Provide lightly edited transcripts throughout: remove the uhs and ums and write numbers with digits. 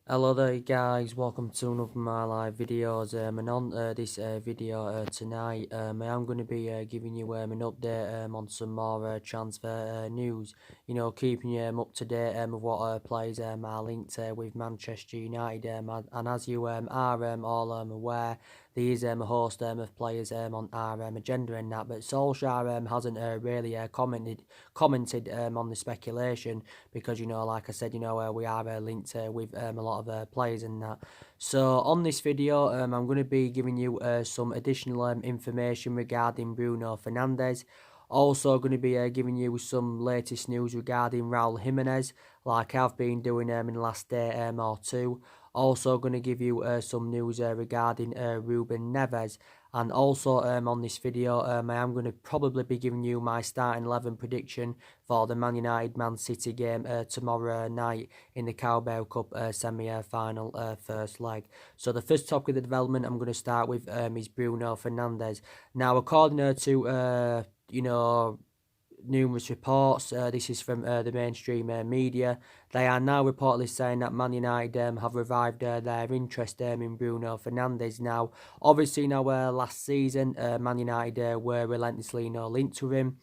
Hello there guys, welcome to another of my live videos, and on this video tonight I am going to be giving you an update on some more transfer news, keeping you up to date with what players are linked with Manchester United, and as you are all aware, there is a host of players on our agenda and that, but Solskjaer hasn't really commented on the speculation because, like I said, we are linked with a lot of players and that. So on this video, I'm going to be giving you some additional information regarding Bruno Fernandez. Also going to be giving you some latest news regarding Raul Jimenez, like I've been doing in the last day or two. Also going to give you some news regarding Ruben Neves. And also on this video, I am going to probably be giving you my starting 11 prediction for the Man United-Man City game tomorrow night in the Carabao Cup semi-final first leg. So the first topic of the development I'm going to start with is Bruno Fernandes. Now, according to numerous reports. This is from the mainstream media. They are now reportedly saying that Man United have revived their interest in Bruno Fernandes. Now, obviously, last season, Man United were relentlessly linked to him.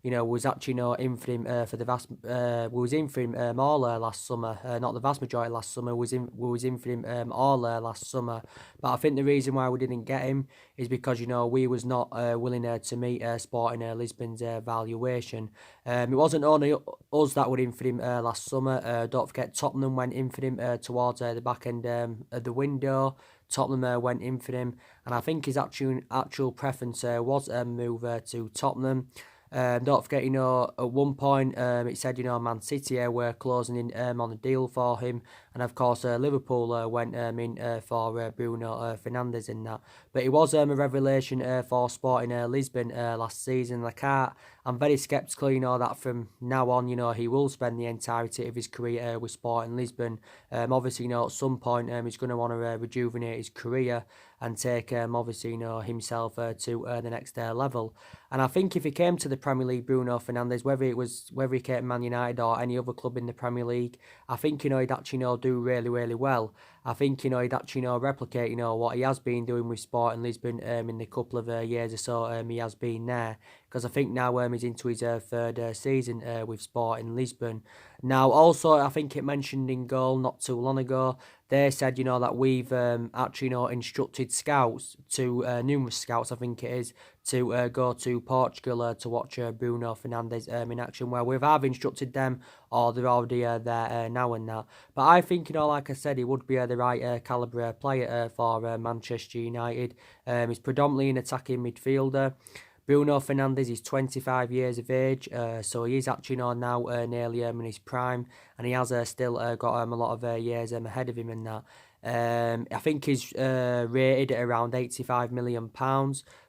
Was actually in for him for the vast. Was in for him all last summer. Not the vast majority last summer. Was in for him all last summer. But I think the reason why we didn't get him is because we was not willing to meet Sporting Lisbon's valuation. It wasn't only us that were in for him last summer. Don't forget Tottenham went in for him towards the back end of the window. Tottenham went in for him, and I think his actual preference was a move to Tottenham. Don't forget, at one point it said, Man City were closing in on a deal for him. And of course, Liverpool went in for Bruno Fernandes in that. But it was a revelation for Sporting Lisbon last season. I'm very sceptical, that from now on, he will spend the entirety of his career with Sporting Lisbon. Obviously, at some point, he's going to want to rejuvenate his career and take, obviously, himself to the next level. And I think if he came to the Premier League, Bruno Fernandes, whether he came to Man United or any other club in the Premier League, I think, he'd actually, do really, really well. I think, he'd actually, replicate, what he has been doing with Sporting Lisbon in the couple of years or so he has been there. Because I think now he's into his third season with Sporting Lisbon. Now, also, I think it mentioned in goal not too long ago, they said, that we've actually, instructed scouts to, numerous scouts, I think it is, to go to Portugal to watch Bruno Fernandes in action, where we've either instructed them or they're already there now and that. But I think, like I said, he would be the right calibre player for Manchester United. He's predominantly an attacking midfielder. Bruno Fernandes is 25 years of age, so he is actually now nearly in his prime, and he has still got a lot of years ahead of him in that. I think he's rated at around £85 million.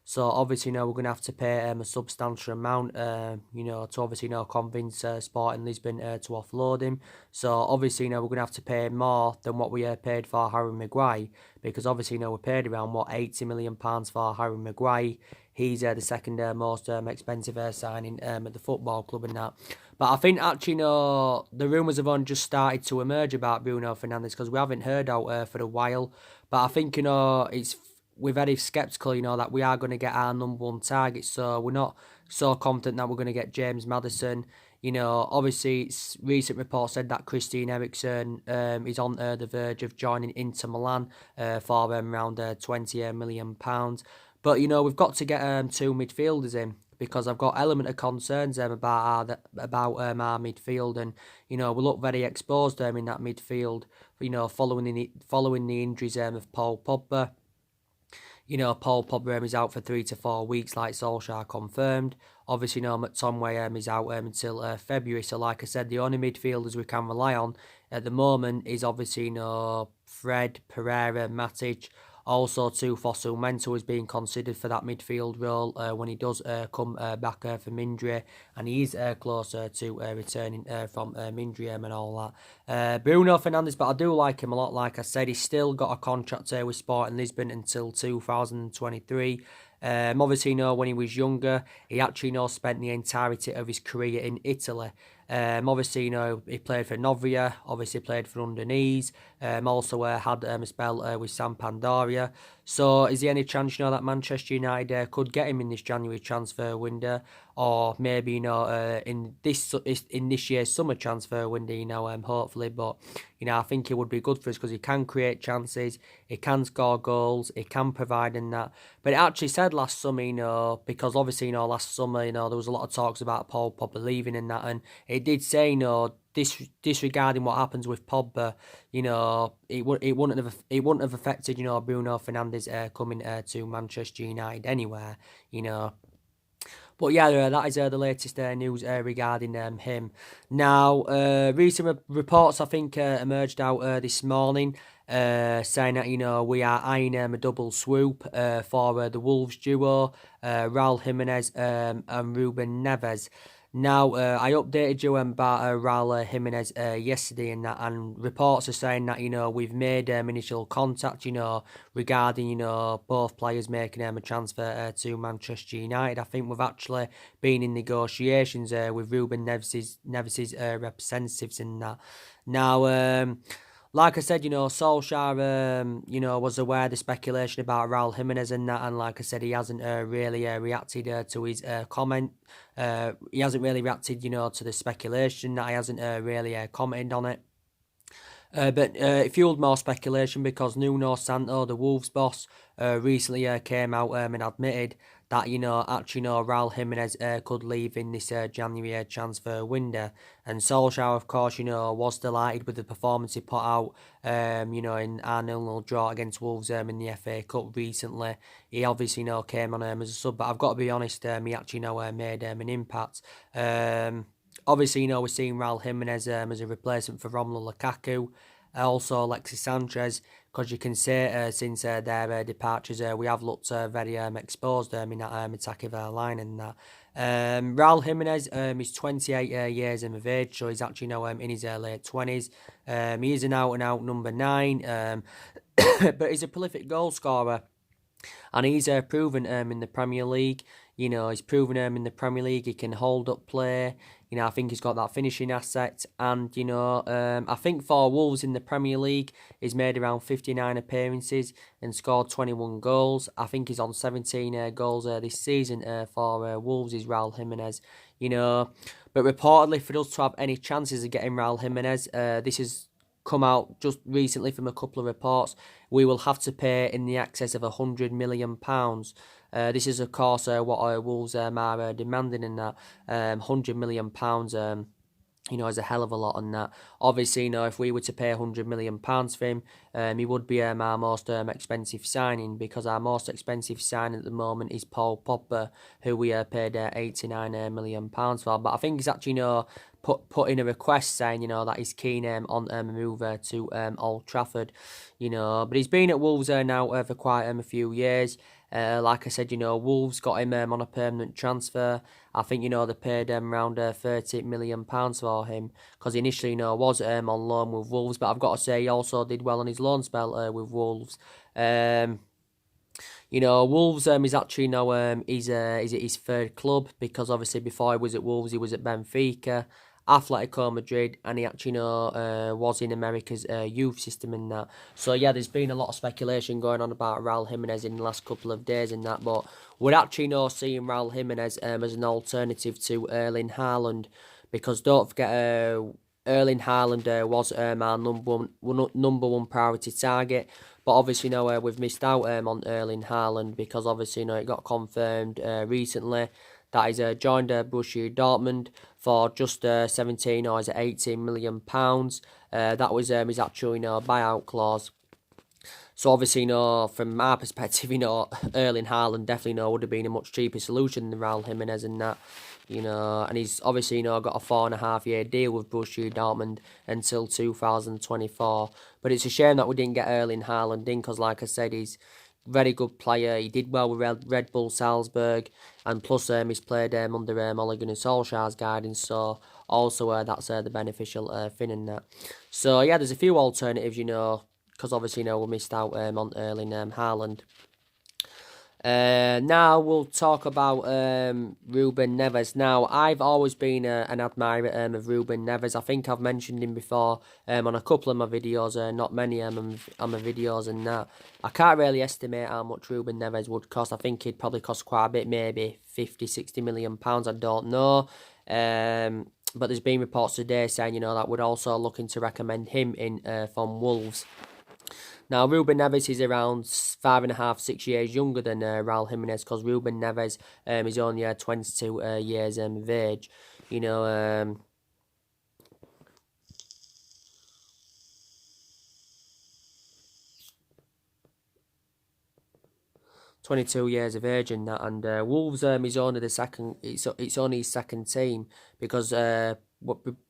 So obviously, we're going to have to pay a substantial amount, to obviously, convince Sporting Lisbon to offload him. So obviously, we're going to have to pay more than what we paid for Harry Maguire, because obviously, we paid around £80 million for Harry Maguire. He's the second most expensive signing at the football club and that. But I think actually, the rumours have only just started to emerge about Bruno Fernandes because we haven't heard out for a while. But I think, we're very sceptical, that we are going to get our number one target. So we're not so confident that we're going to get James Maddison. Obviously, recent reports said that Christian Eriksen is on the verge of joining Inter Milan for around £20 million. But, we've got to get two midfielders in, because I've got element of concerns about our midfield, and we look very exposed in that midfield. Following the injuries of Paul Pogba. Paul Pogba is out for 3 to 4 weeks, like Solskjaer confirmed. Obviously, McTominay is out until February. So, like I said, the only midfielders we can rely on at the moment is obviously Fred, Pereira, Matic. Also, Fossil Mento is being considered for that midfield role when he does come back from injury, and he is closer to returning from injury and all that. Bruno Fernandes, but I do like him a lot. Like I said, he's still got a contract with Sporting Lisbon until 2023. Obviously, when he was younger, he actually spent the entirety of his career in Italy. Obviously, you know, he played for Novia, obviously played for Underneath, also had a spell with Sampdoria. So is there any chance, you know, that Manchester United could get him in this January transfer window, or maybe, you know, in this year's summer transfer window, you know, hopefully. But you know, I think it would be good for us because he can create chances, he can score goals, he can provide in that. But it actually said last summer, you know, because obviously, you know, last summer, you know, there was a lot of talks about Paul Pogba leaving and that, and it did say, you know, disregarding what happens with Pogba, you know, it wouldn't have affected, you know, Bruno Fernandez coming to Manchester United anywhere, you know. But yeah, that is the latest news regarding him. Now, recent reports I think emerged out this morning, saying that, you know, we are eyeing a double swoop for the Wolves duo, Raul Jimenez and Ruben Neves. Now, I updated you about Raul Jimenez yesterday, and reports are saying that, you know, we've made initial contact, you know, regarding, you know, both players making a transfer to Manchester United. I think we've actually been in negotiations with Ruben Neves's representatives in that. Now, like I said, you know, Solskjaer, you know, was aware of the speculation about Raul Jimenez and that, and like I said, he hasn't really reacted to his comment. He hasn't really reacted, you know, to the speculation. That he hasn't really commented on it. But it fueled more speculation because Nuno Santo, the Wolves boss, recently came out and admitted that, you know, actually, you know, Raul Jimenez could leave in this January transfer window. And Solskjaer, of course, you know, was delighted with the performance he put out, you know, in our 0-0 draw against Wolves in the FA Cup recently. He obviously, you know, came on as a sub, but I've got to be honest, he actually, you know, made an impact. Obviously, you know, we're seeing Raul Jimenez as a replacement for Romelu Lukaku. Also, Alexis Sanchez, because you can say since their departures, we have looked very exposed in that attacking line and that. Raul Jimenez is 28 years of age, so he's actually now in his late 20s. He is an out-and-out number 9, but he's a prolific goal scorer. And he's proven in the Premier League. You know, he's proven in the Premier League he can hold up play. You know, I think he's got that finishing asset. And, you know, I think for Wolves in the Premier League, he's made around 59 appearances and scored 21 goals. I think he's on 17 goals this season for Wolves, is Raul Jimenez. You know, but reportedly for us to have any chances of getting Raul Jimenez, this is come out just recently from a couple of reports, we will have to pay in the excess of £100 million. This is, of course, what Wolves are demanding in that. £100 million, you know, is a hell of a lot on that. Obviously, you know, if we were to pay £100 million for him, he would be our most expensive signing, because our most expensive signing at the moment is Paul Pogba, who we paid £89 million for. But I think he's actually, you know, put in a request saying, you know, that he's keen on a move to Old Trafford, you know. But he's been at Wolves now for quite a few years. Like I said, you know, Wolves got him on a permanent transfer. I think, you know, they paid around £30 million for him, because initially, you know, was on loan with Wolves. But I've got to say, he also did well on his loan spell with Wolves. You know, Wolves is actually, you know, he's at his third club, because obviously before he was at Wolves, he was at Benfica, Atletico Madrid, and he actually, you know, was in America's youth system and that. So yeah, there's been a lot of speculation going on about Raul Jimenez in the last couple of days and that, but we're actually, you know, seeing Raul Jimenez as an alternative to Erling Haaland, because don't forget, Erling Haaland was our number one priority target. But obviously, you know, we've missed out on Erling Haaland, because obviously, you know, it got confirmed recently that he's joined Borussia Dortmund for just 17 or is it 18 million pounds. That was his actual, you know, buyout clause. So obviously, you know, from our perspective, you know, Erling Haaland definitely, you know, would have been a much cheaper solution than Raul Jimenez and that. You know, and he's obviously, you know, got a 4.5-year deal with Borussia Dortmund until 2024. But it's a shame that we didn't get Erling Haaland in, because, like I said, he's a very good player. He did well with Red Bull Salzburg, and plus he's played under Ole Gunnar Solskjaer's guidance. So also that's the beneficial thing in that. So yeah, there's a few alternatives, you know, because obviously, you know, we missed out on Erling Haaland. Now we'll talk about Ruben Neves. Now, I've always been an admirer of Ruben Neves. I think I've mentioned him before on a couple of my videos, not many on my videos and that. I can't really estimate how much Ruben Neves would cost. I think he'd probably cost quite a bit, maybe 50, 60 million pounds. I don't know. But there's been reports today saying, that we're also looking to recommend him in from Wolves. Now, Ruben Neves is around 5.5, 6 years younger than Raul Jimenez, because Ruben Neves is only 22 years of age. 22 years of age and that, and Wolves is only the second. It's only his second team, because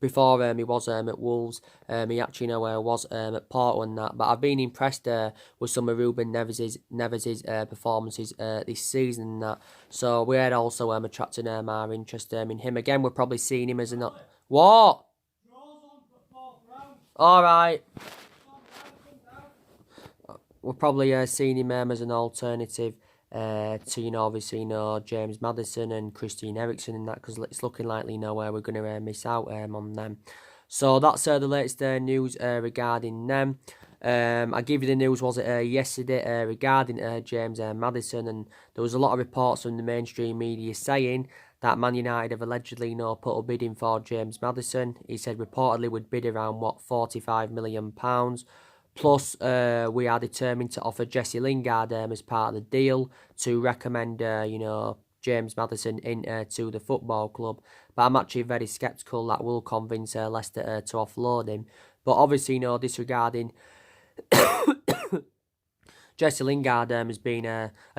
before he was at Wolves, he actually was at Porto and that. But I've been impressed with some of Ruben Neves's performances this season and that. So we had also attracted our interest in him again. We're probably seeing him as an what? All right. We're probably seeing him as an alternative to, obviously, James Maddison and Christian Eriksen and that, because it's looking likely, we're going to miss out on them. So that's the latest news regarding them. I gave you the news, was it yesterday, regarding James Maddison, and there was a lot of reports from the mainstream media saying that Man United have allegedly put a bid in for James Maddison. He said reportedly would bid around, £45 million. Plus, we are determined to offer Jesse Lingard as part of the deal to recommend, James Maddison into the football club. But I'm actually very sceptical that will convince Leicester to offload him. But obviously, disregarding Jesse Lingard has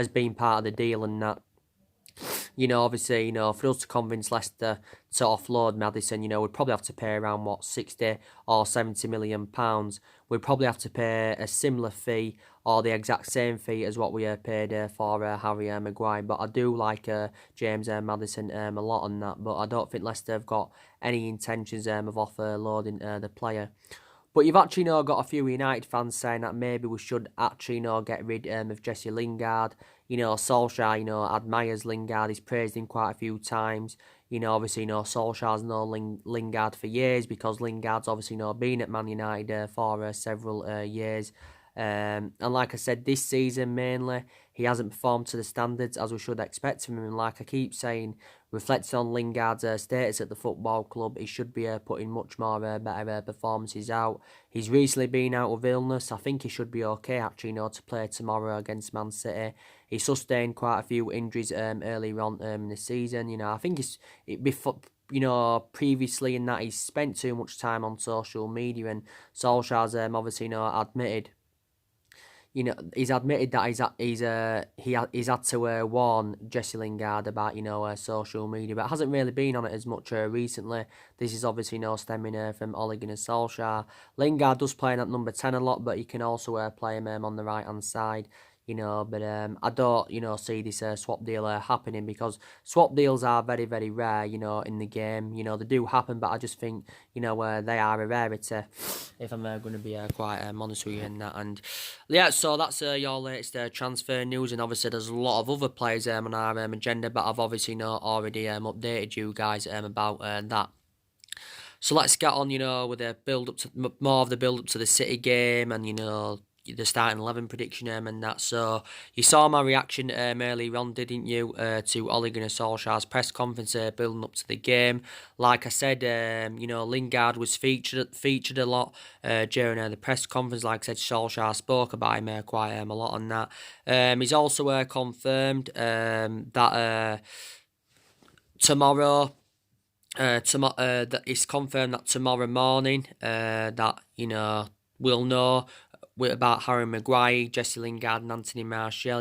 been part of the deal and that. Obviously, for us to convince Leicester to offload Maddison, we'd probably have to pay around, 60 or 70 million pounds. We'd probably have to pay a similar fee or the exact same fee as what we paid for Harry Maguire. But I do like James Maddison a lot on that. But I don't think Leicester have got any intentions of offloading the player. But you've actually got a few United fans saying that maybe we should actually get rid of Jesse Lingard. Solskjaer, admires Lingard. He's praised him quite a few times. Obviously, Solskjaer's known Lingard for years, because Lingard's obviously been at Man United for several years. And like I said, this season mainly, he hasn't performed to the standards as we should expect from him. And like I keep saying, reflecting on Lingard's status at the football club, he should be putting much more better performances out. He's recently been out of illness. I think he should be okay, actually, to play tomorrow against Man City. He sustained quite a few injuries earlier on in the season. I think before, previously in that, he's spent too much time on social media, and Solskjaer's obviously admitted. He's admitted that he's had to warn Jesse Lingard about social media, but hasn't really been on it as much recently. This is obviously stemming from Ole Gunnar Solskjaer. Lingard does play in at number 10 a lot, but he can also play him on the right hand side. But I don't, see this swap deal happening, because swap deals are very, very rare, in the game. They do happen, but I just think, they are a rarity, if I'm going to be quite honest with you in that. And yeah, so that's your latest transfer news, and obviously there's a lot of other players on our agenda, but I've obviously already updated you guys about that. So let's get on, with the more of the build up to the City game, and the starting 11 prediction and that. So you saw my reaction earlier on, didn't you, to Ole Gunnar Solskjaer's press conference building up to the game. Like I said, Lingard was featured a lot during the press conference. Like I said, Solskjaer spoke about him quite a lot on that. He's also confirmed that tomorrow. That it's confirmed that tomorrow morning that we'll know about Harry Maguire, Jesse Lingard, and Anthony Martial.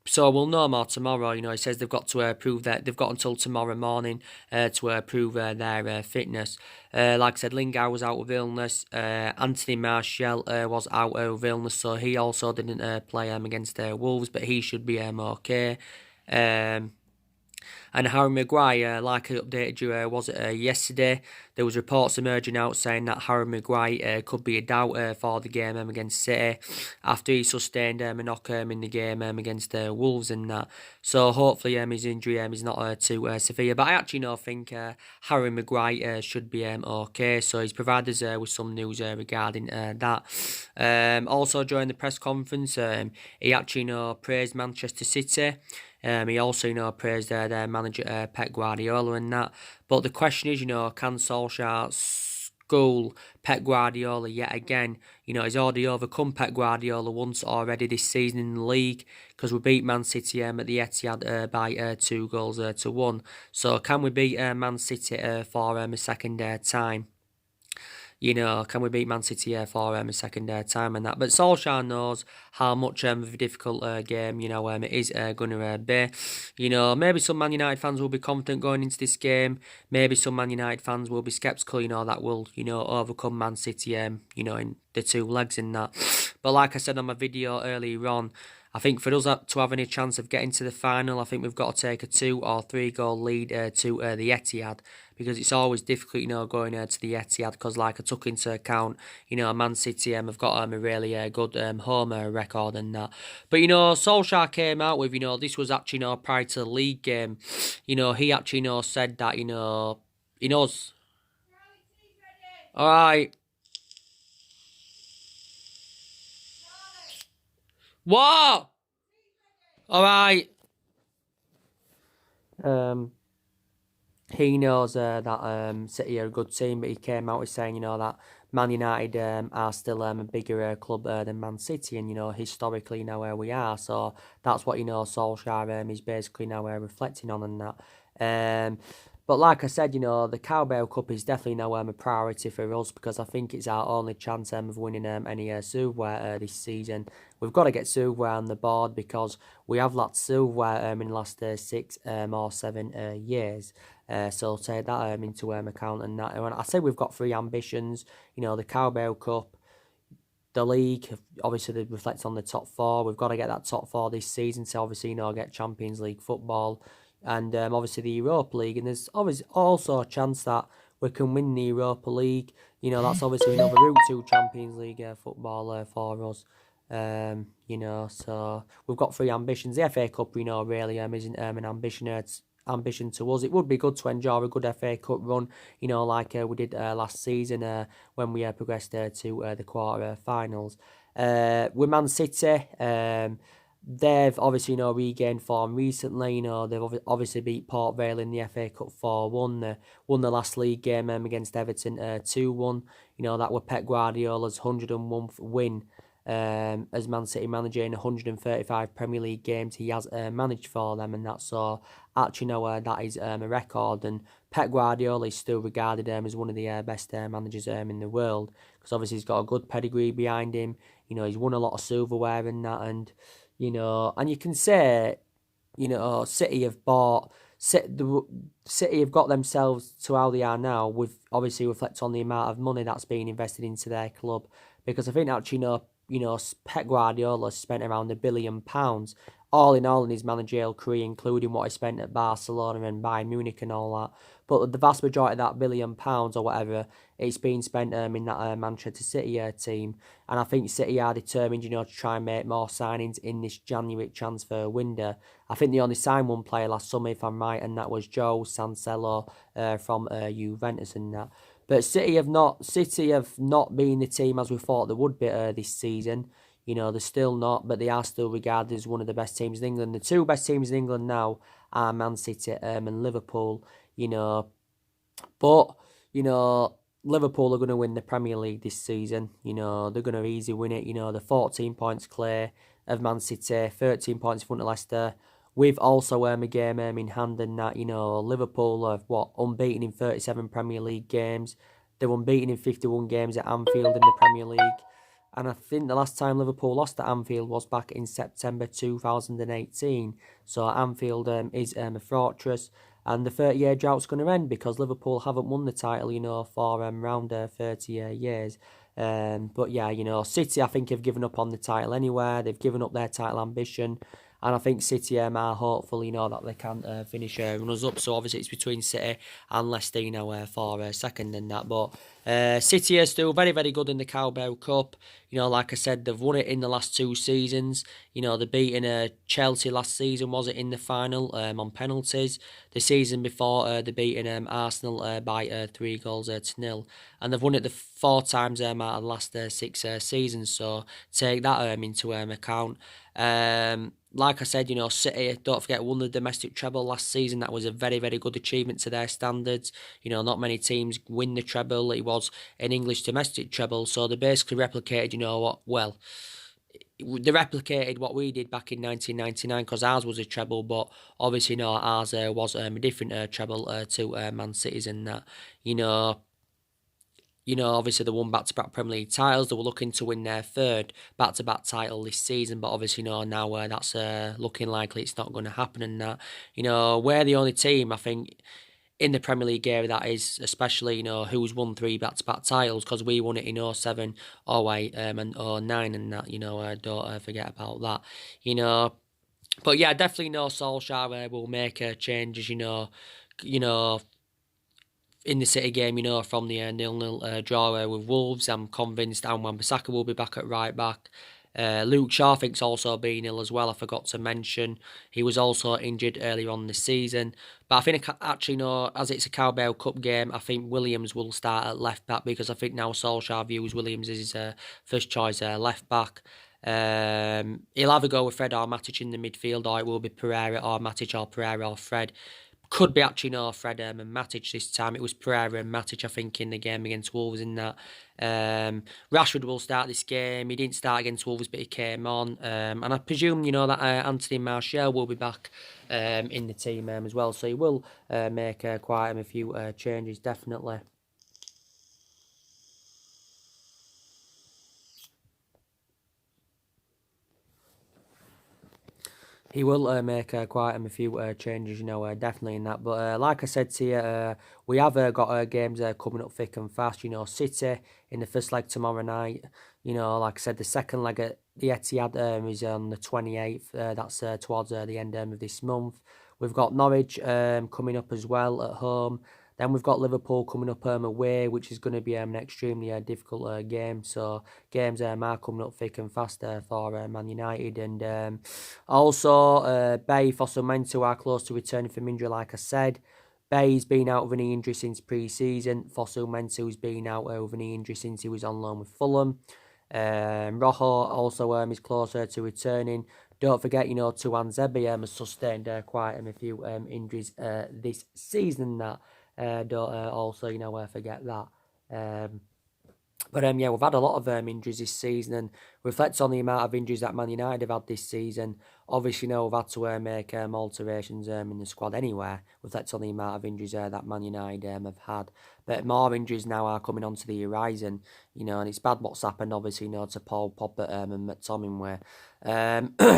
So we'll know more tomorrow. He says they've got to prove that they've got until tomorrow morning to prove their fitness. Like I said, Lingard was out of illness. Anthony Martial was out of illness, so he also didn't play against Wolves, but he should be okay. And Harry Maguire, like I updated you, was it yesterday? There was reports emerging out saying that Harry Maguire could be a doubt for the game against City after he sustained a knock in the game against Wolves and that. So hopefully his injury is not too severe. But I actually think Harry Maguire should be okay. So he's provided us with some news regarding that. Also during the press conference, he actually praised Manchester City. He also, praised their manager Pep Guardiola and that. But the question is, can Solskjaer school Pep Guardiola yet again? He's already overcome Pep Guardiola once already this season in the league because we beat Man City at the Etihad by 2-1. So can we beat Man City for a second time? Can we beat Man City for a second time and that? But Solskjaer knows how much of a difficult game, it is going to be. Maybe some Man United fans will be confident going into this game. Maybe some Man United fans will be sceptical, that will, overcome Man City, in the two legs and that. But like I said on my video earlier on, I think for us to have any chance of getting to the final, I think we've got to take a 2 or 3 goal lead to the Etihad, because it's always difficult, going to the Etihad, because like I took into account, Man City have got a really good home record and that. But, Solskjaer came out with, this was actually, prior to the league game, he actually, said that, he knows. All right. What? All right. He knows that City are a good team, but he came out with saying, that Man United are still a bigger club than Man City, and historically where we are. So that's what Solskjaer is basically reflecting on and that. But like I said, the Carabao Cup is definitely a priority for us, because I think it's our only chance of winning any silverware this season. We've got to get silverware on the board, because we have lacked silverware in the last 6 or 7 years. So take that into account and that. And I say we've got 3 ambitions, the Carabao Cup, the league, obviously that reflects on the top 4. We've got to get that top 4 this season to obviously, get Champions League football. And obviously the Europa League, and there's obviously also a chance that we can win the Europa League. That's obviously another route to Champions League football for us. So we've got 3 ambitions. The FA Cup, really isn't an ambition to us. It would be good to enjoy a good FA Cup run, like we did last season when we progressed to the quarter-finals. With Man City, they've obviously, regained form recently. They've obviously beat Port Vale in the FA Cup 4-1. They won the last league game against Everton 2-1. That was Pep Guardiola's 101th win as Man City manager in 135 Premier League games he has managed for them, and that's so actually that is a record. And Pep Guardiola is still regarded as one of the best managers in the world, because obviously he's got a good pedigree behind him. He's won a lot of silverware and that, and and you can say, City have bought. City have got themselves to how they are now, with obviously reflect on the amount of money that's being invested into their club, because I think actually Pep Guardiola spent around £1 billion all in his managerial career, including what he spent at Barcelona and Bayern Munich and all that. But the vast majority of that £1 billion or whatever, it's been spent in that Manchester City team. And I think City are determined, to try and make more signings in this January transfer window. I think they only signed one player last summer, if I'm right, and that was Joe Cancelo from Juventus and that. But City have not been the team as we thought they would be this season. They're still not, but they are still regarded as one of the best teams in England. The 2 best teams in England now are Man City and Liverpool. But Liverpool are going to win the Premier League this season. They're going to easily win it. They're 14 points clear of Man City, 13 points in front of Leicester. We've also a game in hand, and that, Liverpool are unbeaten in 37 Premier League games. They're unbeaten in 51 games at Anfield in the Premier League. And I think the last time Liverpool lost at Anfield was back in September 2018. So Anfield is a fortress. And the 30-year drought's going to end, because Liverpool haven't won the title, for around 30 years. But yeah, City, I think, have given up on the title anyway. They've given up their title ambition. and I think City are hopeful, you know, that they can finish runners up. So obviously it's between City and Leicester, you know, for second in that. But City are still very, very good in the Carabao Cup. You know, like I said, they've won it in the last 2 seasons. You know, they're beating Chelsea last season, was it, in the final on penalties. The season before, they're beating Arsenal by 3 goals to nil. And they've won it the 4 times out of the last 6 seasons. So take that into account. Like I said, you know, City, don't forget, won the domestic treble last season. That was a very, very good achievement to their standards. You know, not many teams win the treble. It was an English domestic treble. So they basically replicated, you know what, well, they replicated what we did back in 1999 because ours was a treble, but obviously, no, ours was a different treble to Man City's and that, you know. You know, obviously they won back-to-back Premier League titles. They were looking to win their 3rd back-to-back title this season, but obviously, now that's looking likely it's not going to happen. And that, you know, we're the only team, I think, in the Premier League area that is, especially, you know, who's won 3 back-to-back titles, because we won it in 07, 08, and 09, and that, you know, don't forget about that, you know. But yeah, definitely know Solskjaer will make changes, you know, in the City game, you know, from the 0-0 draw with Wolves. I'm convinced Wan-Bissaka will be back at right back. Luke Shaw, I think, has also been ill as well. I forgot to mention. He was also injured earlier on this season. But I think, actually, no, as it's a Carabao Cup game, I think Williams will start at left back, because I think now Solskjaer views Williams as his first choice left back. He'll either go with Fred or Matic in the midfield, or it will be Pereira or Matic, or Pereira or Fred. Could be actually no Fred and Matic this time. It was Pereira and Matic, I think, in the game against Wolves in that. Rashford will start this game. He didn't start against Wolves, but he came on. And I presume, you know, that Anthony Martial will be back in the team as well. So he will make quite a few changes, definitely. He will make quite a few changes, you know, definitely in that. But like I said to you, we have got games coming up thick and fast. You know, City in the first leg tomorrow night. You know, like I said, the second leg at the Etihad is on the 28th. That's towards the end of this month. We've got Norwich coming up as well at home. Then we've got Liverpool coming up away, which is going to be an extremely difficult game. So games are coming up thick and fast for Man United. And also, Bay, Fosu-Mensah are close to returning from injury, like I said. Bay's been out with an knee injury since pre-season. Fosu-Mensah's been out with a knee injury since he was on loan with Fulham. Rojo also is closer to returning. Don't forget, you know, Tuan Zebi has sustained quite a few injuries this season. That don't also, you know, forget that. But yeah, we've had a lot of injuries this season, and reflects on the amount of injuries that Man United have had this season. Obviously, you know, we've had to make alterations in the squad anyway. Reflects on the amount of injuries that Man United have had. But more injuries now are coming onto the horizon, you know, and it's bad what's happened, obviously, you know, to Paul Pogba and McTominay.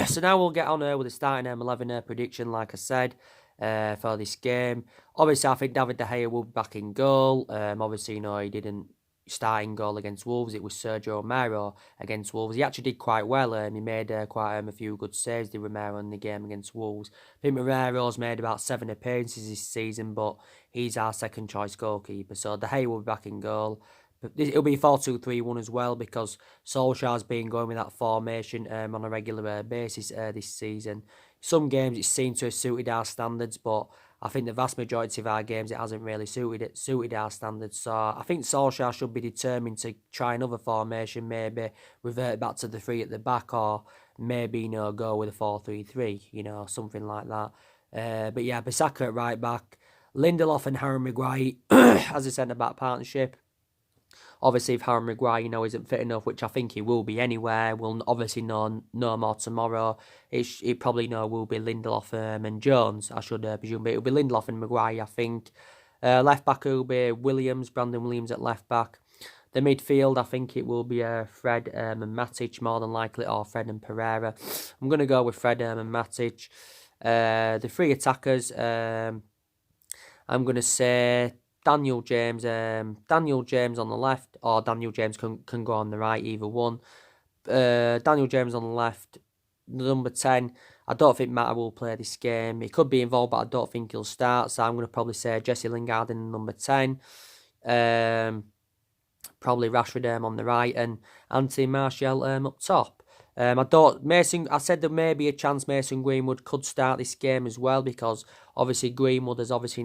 So now we'll get on with the starting 11 prediction, like I said, for this game. Obviously, I think David De Gea will be back in goal. Obviously, you know, he didn't starting goal against Wolves. It was Sergio Romero against Wolves. He actually did quite well. He made quite a few good saves, did Romero, in the game against Wolves. I think Romero's made about 7 appearances this season, but he's our second choice goalkeeper. So De Gea will be back in goal. But it'll be 4-2-3-1 as well, because Solskjaer's been going with that formation on a regular basis this season. Some games it seemed to have suited our standards, but I think the vast majority of our games it hasn't really suited our standards. So I think Solskjaer should be determined to try another formation, maybe revert back to the 3 at the back, or maybe, you know, go with a 4-3-3, you know, something like that. But yeah, Bissaka at right back, Lindelof and Harry Maguire as a centre-back partnership. Obviously, if Harry Maguire, you know, isn't fit enough, which I think he will be anyway, we'll obviously know more tomorrow. It probably will be Lindelof and Jones, I should presume, but it'll be Lindelof and Maguire, I think. Left back will be Williams, Brandon Williams at left back. The midfield, I think it will be Fred and Matic more than likely, or Fred and Pereira. I'm going to go with Fred and Matic. The 3 attackers, I'm going to say Daniel James on the left, or Daniel James can go on the right, either one. Daniel James on the left, number 10. I don't think Mata will play this game. He could be involved, but I don't think he'll start. So I'm going to probably say Jesse Lingard in number 10. Probably Rashford on the right and Anthony Martial up top. I said there may be a chance Mason Greenwood could start this game as well, because obviously Greenwood has obviously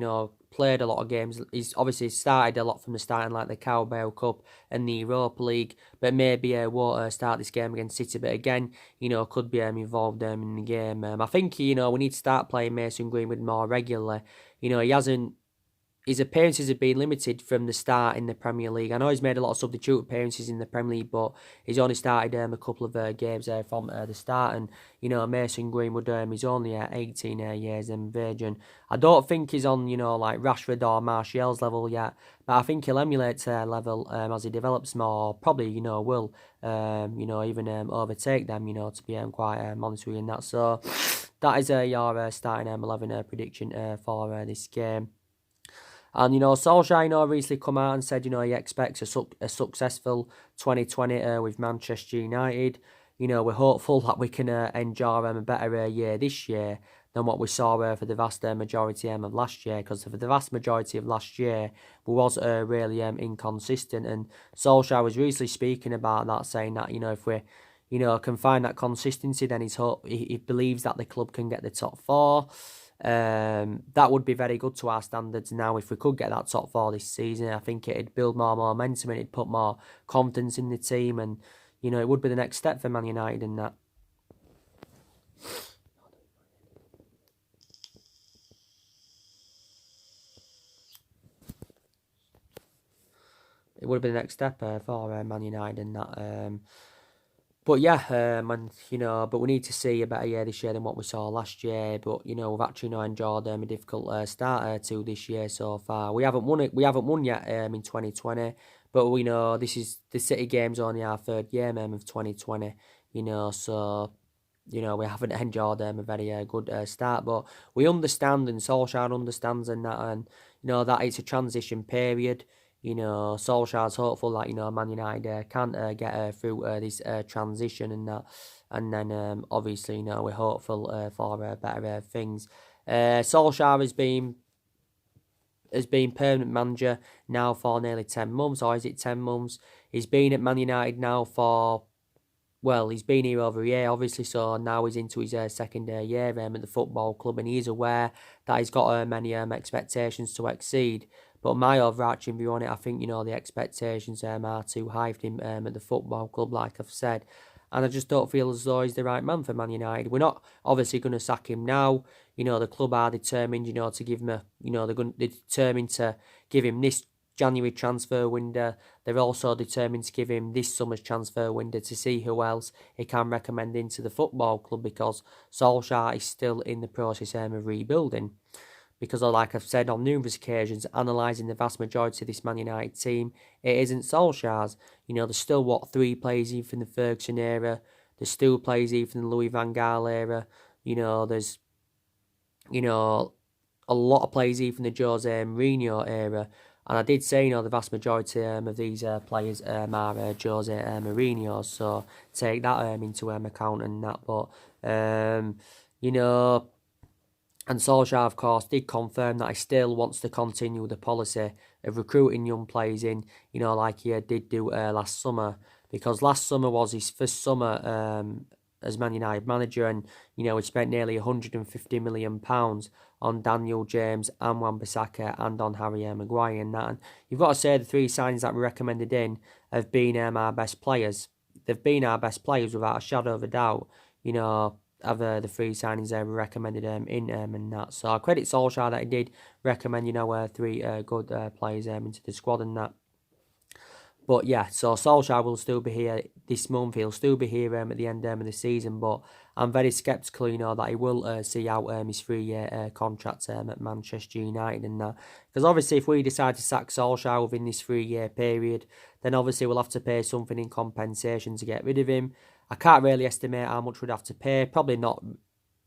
played a lot of games. He's obviously started a lot from the starting, like the Carabao Cup and the Europa League, but maybe won't start this game against City. But again, could be involved in the game. I think we need to start playing Mason Greenwood more regularly. He hasn't. His appearances have been limited from the start in the Premier League. I know he's made a lot of substitute appearances in the Premier League, but he's only started a couple of games from the start. And, Mason Greenwood, he's only 18 years of age. And I don't think he's on, like Rashford or Martial's level yet. But I think he'll emulate their level as he develops more. Probably, will, even overtake them, to be quite honest with you in that. So that is your starting 11 prediction for this game. And, Solskjaer, recently come out and said, he expects a successful 2020 with Manchester United. We're hopeful that we can enjoy a better year this year than what we saw for the vast majority of last year. Because for the vast majority of last year, we was really inconsistent. And Solskjaer was recently speaking about that, saying that, if we can find that consistency, then he believes that the club can get the top four. That would be very good to our standards now if we could get that top four this season. I think it'd build more momentum and it'd put more confidence in the team, and it would be the next step for Man United in that. It would be the next step for Man United in that. But yeah, but we need to see a better year this year than what we saw last year. But we've actually enjoyed a difficult start to this year so far. We haven't won it. We haven't won yet in 2020. But we know this is the City game's only our third game of 2020. So we haven't enjoyed a very good start. But we understand, and Solskjaer understands, and that it's a transition period. Solskjaer's hopeful that, Man United can get through this transition and that. And then, obviously, we're hopeful for better things. Solskjaer has been permanent manager now for nearly 10 months, or is it 10 months? He's been at Man United now for, he's been here over a year, obviously, so now he's into his second year at the football club, and he's aware that he's got many expectations to exceed. But my overarching view on it, I think, the expectations are too high for him at the football club, like I've said. And I just don't feel as though he's the right man for Man United. We're not obviously going to sack him now. The club are determined, to give him they're determined to give him this January transfer window. They're also determined to give him this summer's transfer window to see who else he can recommend into the football club, because Solskjaer is still in the process of rebuilding. Because, like I've said on numerous occasions, analysing the vast majority of this Man United team, it isn't Solskjaer's. There's still, 3 players even from the Ferguson era. There's still players even from the Louis van Gaal era. There's, a lot of players even from the Jose Mourinho era. And I did say, the vast majority of these players are Jose Mourinho. So take that into account and that. But, and Solskjaer, of course, did confirm that he still wants to continue the policy of recruiting young players in, like he did do last summer. Because last summer was his first summer as Man United manager, and, he spent nearly £150 million on Daniel James and Wan-Bissaka and on Harry Maguire and that. And you've got to say the 3 signings that we recommended in have been our best players. They've been our best players without a shadow of a doubt, of the 3 signings we recommended in and that. So I credit Solskjaer that he did recommend 3 good players into the squad and that. But yeah, so Solskjaer will still be here this month. He'll still be here at the end of the season. But I'm very sceptical, that he will see out his 3-year contract at Manchester United and that. Because obviously, if we decide to sack Solskjaer within this 3-year period, then obviously we'll have to pay something in compensation to get rid of him. I can't really estimate how much we'd have to pay. Probably not,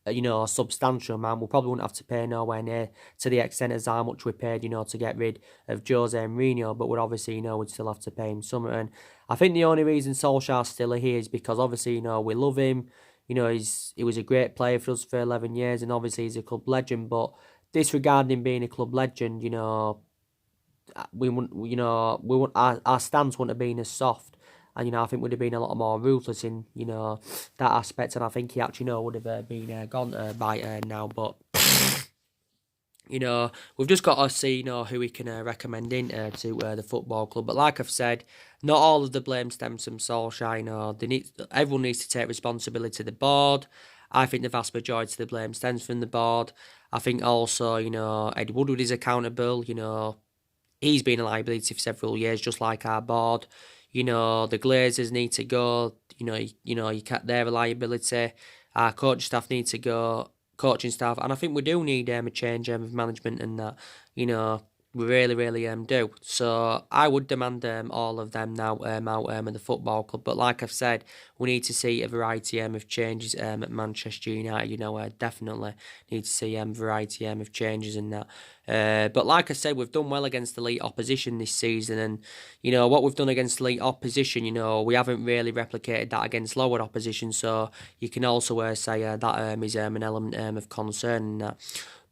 a substantial amount. We probably wouldn't have to pay nowhere near to the extent as how much we paid, to get rid of Jose Mourinho. But we'd obviously, we'd still have to pay him something. And I think the only reason Solskjaer's still here is because obviously, we love him. You know, he was a great player for us for 11 years, and obviously he's a club legend. But disregarding being a club legend, you know, we wouldn't, you know, we wouldn't, our stance wouldn't have been as soft. And, you know, I think we'd have been a lot more ruthless in, you know, that aspect. And I think he actually, you know, would have been gone by now. But, you know, we've just got to see, you know, who we can recommend in to the football club. But like I've said, not all of the blame stems from Solskjaer. You know, everyone needs to take responsibility to the board. I think the vast majority of the blame stems from the board. I think also, you know, Ed Woodward is accountable. You know, he's been a liability for several years, just like our board. You know, the Glazers need to go. You can't, they're a liability. Our coaching staff need to go. Coaching staff, and I think we do need a change of management and that. You know, we really, really do. So I would demand all of them now out of the football club. But like I've said, we need to see a variety of changes at Manchester United. You know, definitely need to see variety of changes in that. But like I said, we've done well against elite opposition this season, and you know what we've done against elite opposition. You know, we haven't really replicated that against lower opposition. So you can also say that is an element of concern in that.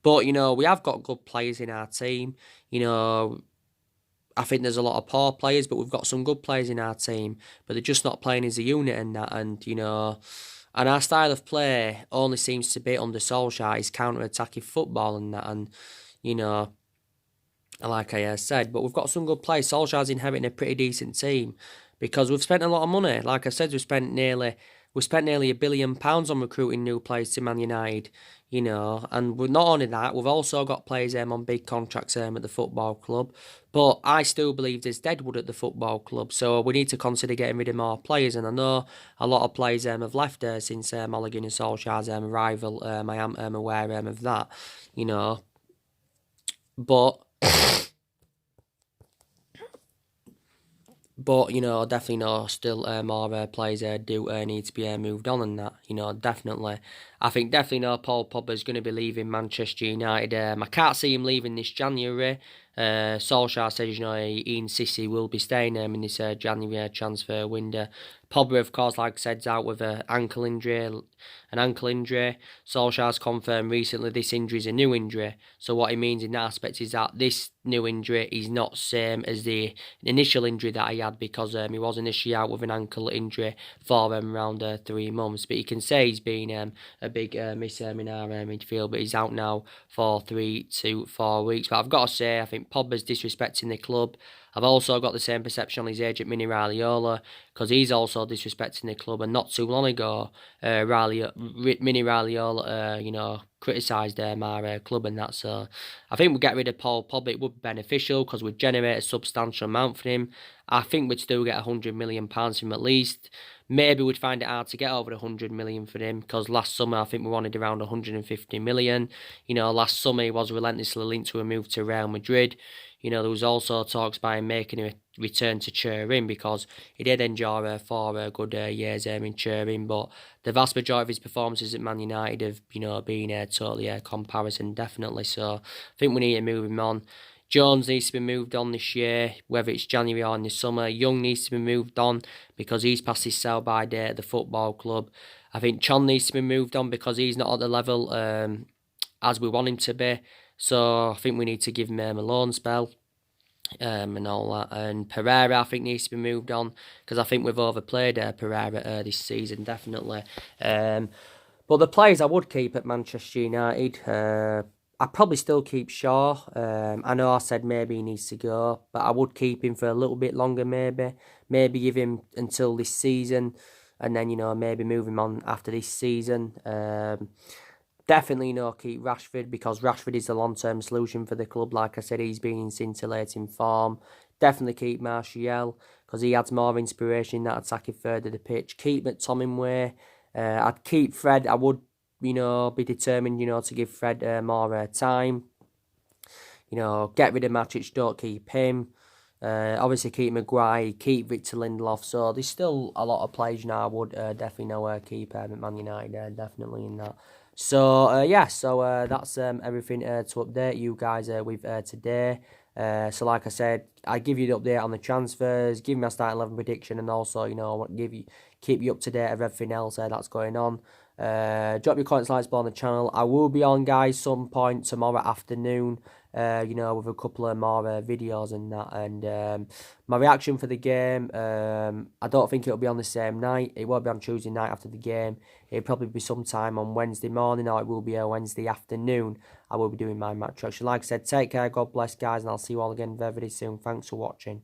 But you know, we have got good players in our team. You know, I think there's a lot of poor players, but we've got some good players in our team. But they're just not playing as a unit and that. And you know, and our style of play only seems to be under Solskjaer is counter-attacking football and that. And you know, like I said, but we've got some good players. Solskjaer's inheriting a pretty decent team because we've spent a lot of money. Like I said, we spent nearly £1 billion on recruiting new players to Man United. You know, and not only that, we've also got players on big contracts at the football club. But I still believe there's deadwood at the football club, so we need to consider getting rid of more players. And I know a lot of players have left since Ole Gunnar Solskjaer's arrival. I am aware of that. You know, but. But, you know, definitely know still more players do need to be moved on and that, you know, definitely. I think definitely know Paul Pogba's going to be leaving Manchester United. I can't see him leaving this January. Solskjaer says, you know, he insists he will be staying in this January transfer window. Pogba, of course, like I said, is out with an ankle injury. Solskjaer's confirmed recently this injury is a new injury. So what he means in that aspect is that this new injury is not same as the initial injury that he had because he was initially out with an ankle injury for around 3 months. But you can say he's been a big miss in our midfield, but he's out now for 3 to 4 weeks. But I've got to say, I think Pogba's disrespecting the club. I've also got the same perception on his agent, Mini Raiola, because he's also disrespecting the club. And not too long ago, Mini Raiola, you know, criticised our club and that. So I think we'd get rid of Paul Pogba. It would be beneficial because we'd generate a substantial amount for him. I think we'd still get £100 million from him at least. Maybe we'd find it hard to get over £100 million for him because last summer I think we wanted around £150 million. You know, last summer he was relentlessly linked to a move to Real Madrid. You know, there was also talks by him making a return to Turin because he did enjoy 4 good years in Turin, but the vast majority of his performances at Man United have, you know, been totally comparison, definitely. So I think we need to move him on. Jones needs to be moved on this year, whether it's January or in the summer. Young needs to be moved on because he's past his sell-by date at the football club. I think Chon needs to be moved on because he's not at the level as we want him to be. So I think we need to give him a loan spell and all that. And Pereira, I think, needs to be moved on because I think we've overplayed Pereira this season, definitely. But the players I would keep at Manchester United, I'd probably still keep Shaw. I know I said maybe he needs to go, but I would keep him for a little bit longer maybe. Maybe give him until this season and then, you know, maybe move him on after this season. Definitely, you know, keep Rashford because Rashford is the long-term solution for the club. Like I said, he's been in scintillating form. Definitely keep Martial because he adds more inspiration in that attacking third of the pitch. Keep McTominay. I'd keep Fred. I would, you know, be determined, you know, to give Fred more time. You know, get rid of Matic, don't keep him. Obviously keep Maguire, keep Victor Lindelof. So there's still a lot of players now I would definitely know keep at Man United, definitely in that. So, yeah, so that's everything to update you guys with today. So like I said, I give you the update on the transfers, give me my starting 11 prediction, and also, you know, I want to keep you up to date of everything else that's going on. Drop your comments, likes below on the channel. I will be on, guys, some point tomorrow afternoon, you know, with a couple of more videos and that, and my reaction for the game. I don't think it'll be on the same night. It won't be on Tuesday night after the game. It'll probably be sometime on Wednesday morning, or it will be a Wednesday afternoon. I will be doing my match reaction. Like I said, take care, God bless, guys, and I'll see you all again very, very soon. Thanks for watching.